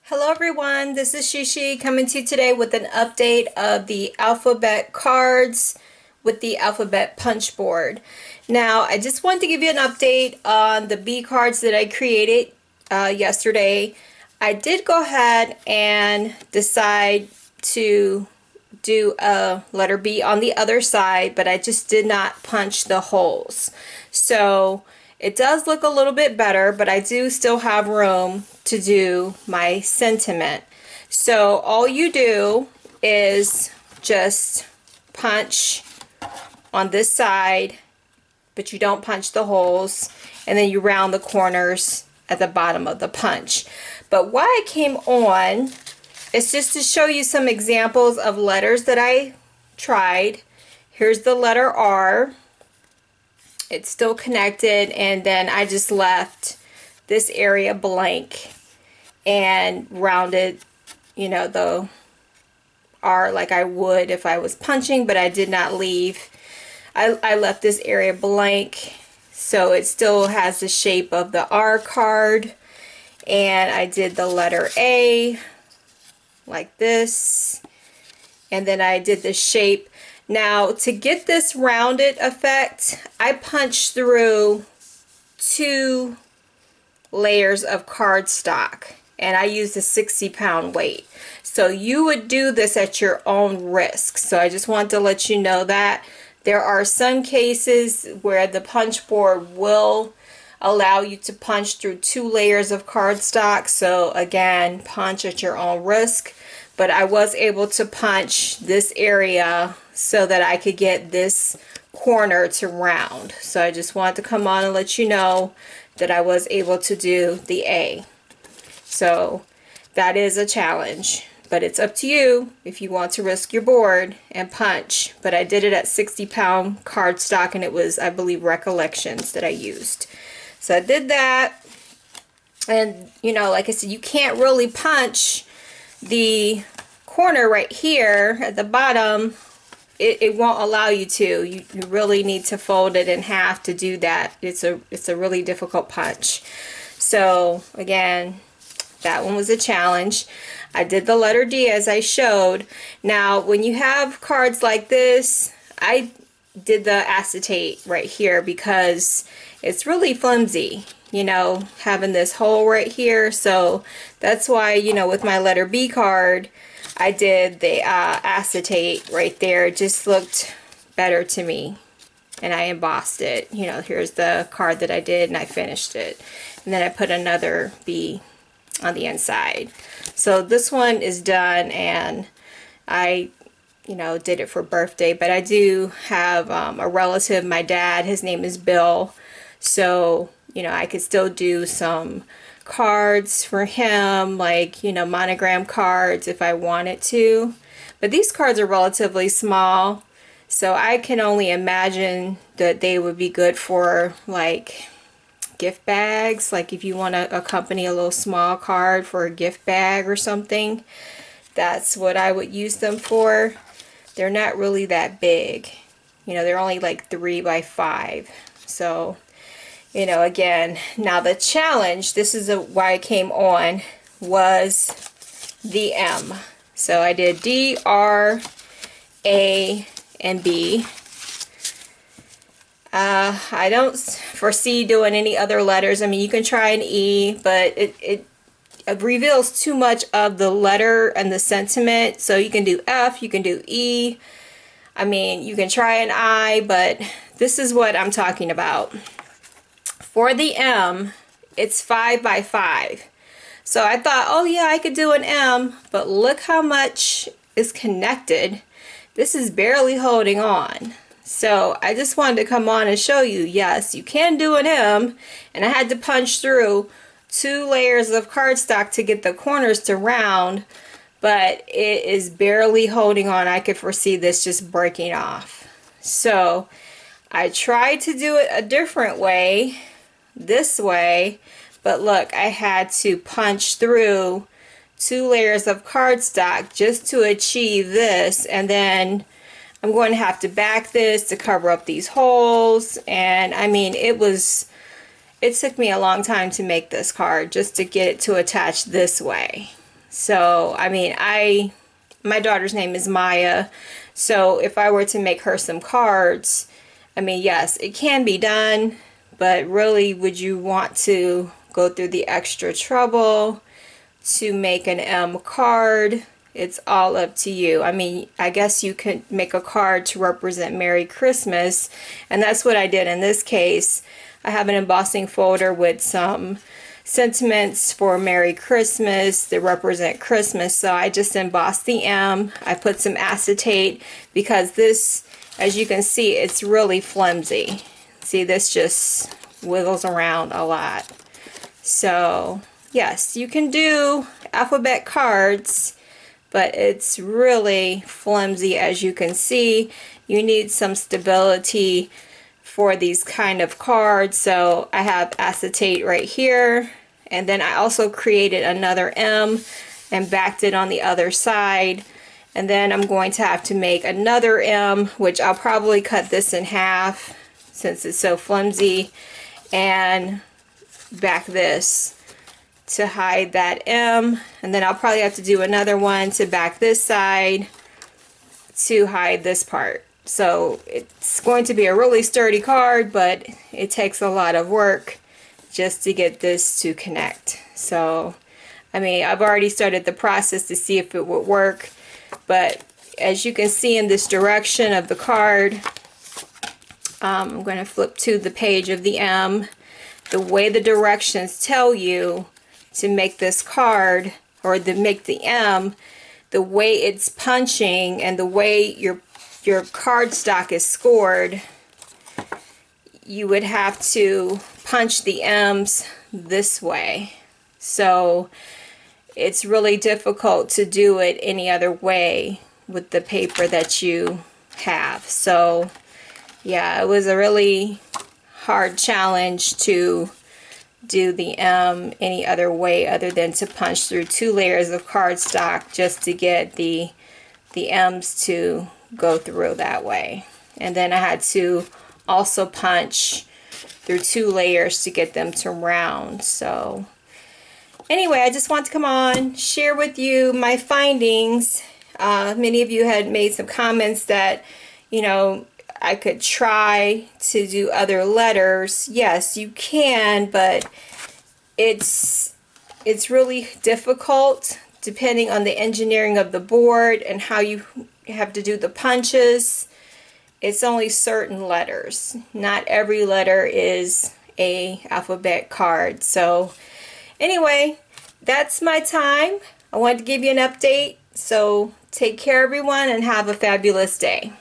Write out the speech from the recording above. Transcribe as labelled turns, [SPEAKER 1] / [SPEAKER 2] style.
[SPEAKER 1] Hello everyone, this is Shishi coming to you today with an update of the alphabet cards with the alphabet punch board. Now, I just wanted to give you an update on the B cards that I created yesterday. I did go ahead and decide to do a letter B on the other side, but I just did not punch the holes. So it does look a little bit better, but I do still have room to do my sentiment. So all you do is just punch on this side, but you don't punch the holes, and then you round the corners at the bottom of the punch. But why I came on is just to show you some examples of letters that I tried. Here's the letter R. It's still connected, and then I just left this area blank and rounded, the R like I would if I was punching, but I did not leave. I left this area blank, so it still has the shape of the R card. And I did the letter A like this, and then I did the shape. Now, to get this rounded effect, I punched through 2 layers of cardstock, and I used a 60-pound weight. So you would do this at your own risk. So I just want to let you know that there are some cases where the punch board will allow you to punch through 2 layers of cardstock. So again, punch at your own risk. But I was able to punch this area so that I could get this corner to round. So I just wanted to come on and let you know that I was able to do the A. So that is a challenge, but it's up to you if you want to risk your board and punch. But I did it at 60-pound cardstock, and it was, I believe, Recollections that I used. So I did that, and like I said, you can't really punch the corner right here at the bottom. It won't allow you to. You really need to fold it in half to do that. It's a really difficult punch. So again, that one was a challenge. I did the letter D as I showed. Now, when you have cards like this, I did the acetate right here because it's really flimsy, having this hole right here. So that's why, with my letter B card, I did the acetate right there. It just looked better to me, and I embossed it. Here's the card that I did, and I finished it, and then I put another B on the inside. So this one is done, and I did it for birthday. But I do have a relative, my dad, his name is Bill, so I could still do some cards for him, like monogram cards if I wanted to. But these cards are relatively small, so I can only imagine that they would be good for like gift bags. Like if you want to accompany a little small card for a gift bag or something, that's what I would use them for. They're not really that big, they're only like 3 by 5. So again, now the challenge, this is why I came on, was the M. So I did D, R, A, and B. I don't foresee doing any other letters. I mean, you can try an E, but it reveals too much of the letter and the sentiment. So you can do F, you can do E. I mean, you can try an I, but this is what I'm talking about. For the M, it's 5 by 5. So I thought, oh yeah, I could do an M, but look how much is connected. This is barely holding on. So I just wanted to come on and show you, yes, you can do an M, and I had to punch through 2 layers of cardstock to get the corners to round, but it is barely holding on. I could foresee this just breaking off. So I tried to do it a different way, this way, but look, I had to punch through 2 layers of cardstock just to achieve this, and then I'm going to have to back this to cover up these holes. And I mean, it took me a long time to make this card just to get it to attach this way. So, I mean, my daughter's name is Maya. So if I were to make her some cards, I mean, yes, it can be done, but really, would you want to go through the extra trouble to make an M card? It's all up to you. I mean, I guess you could make a card to represent Merry Christmas, and that's what I did in this case. I have an embossing folder with some sentiments for Merry Christmas that represent Christmas, so I just embossed the M. I put some acetate because this, as you can see, it's really flimsy. See, this just wiggles around a lot. So yes, you can do alphabet cards, but it's really flimsy. As you can see, you need some stability for these kind of cards. So I have acetate right here, and then I also created another M and backed it on the other side, and then I'm going to have to make another M, which I'll probably cut this in half since it's so flimsy, and back this to hide that M, and then I'll probably have to do another one to back this side to hide this part. So it's going to be a really sturdy card, but it takes a lot of work just to get this to connect. So I mean, I've already started the process to see if it would work, but as you can see in this direction of the card, I'm going to flip to the page of the M. The way the directions tell you to make this card, or to make the M, the way it's punching and the way your card stock is scored, you would have to punch the M's this way. So it's really difficult to do it any other way with the paper that you have. So yeah, it was a really hard challenge to do the M any other way other than to punch through 2 layers of cardstock just to get the M's to go through that way. And then I had to also punch through 2 layers to get them to round. So anyway, I just want to come on, share with you my findings. Many of you had made some comments that, you know, I could try to do other letters. Yes, you can, but it's really difficult depending on the engineering of the board and how you have to do the punches. It's only certain letters. Not every letter is a alphabet card. So anyway, that's my time. I wanted to give you an update. So take care, everyone, and have a fabulous day.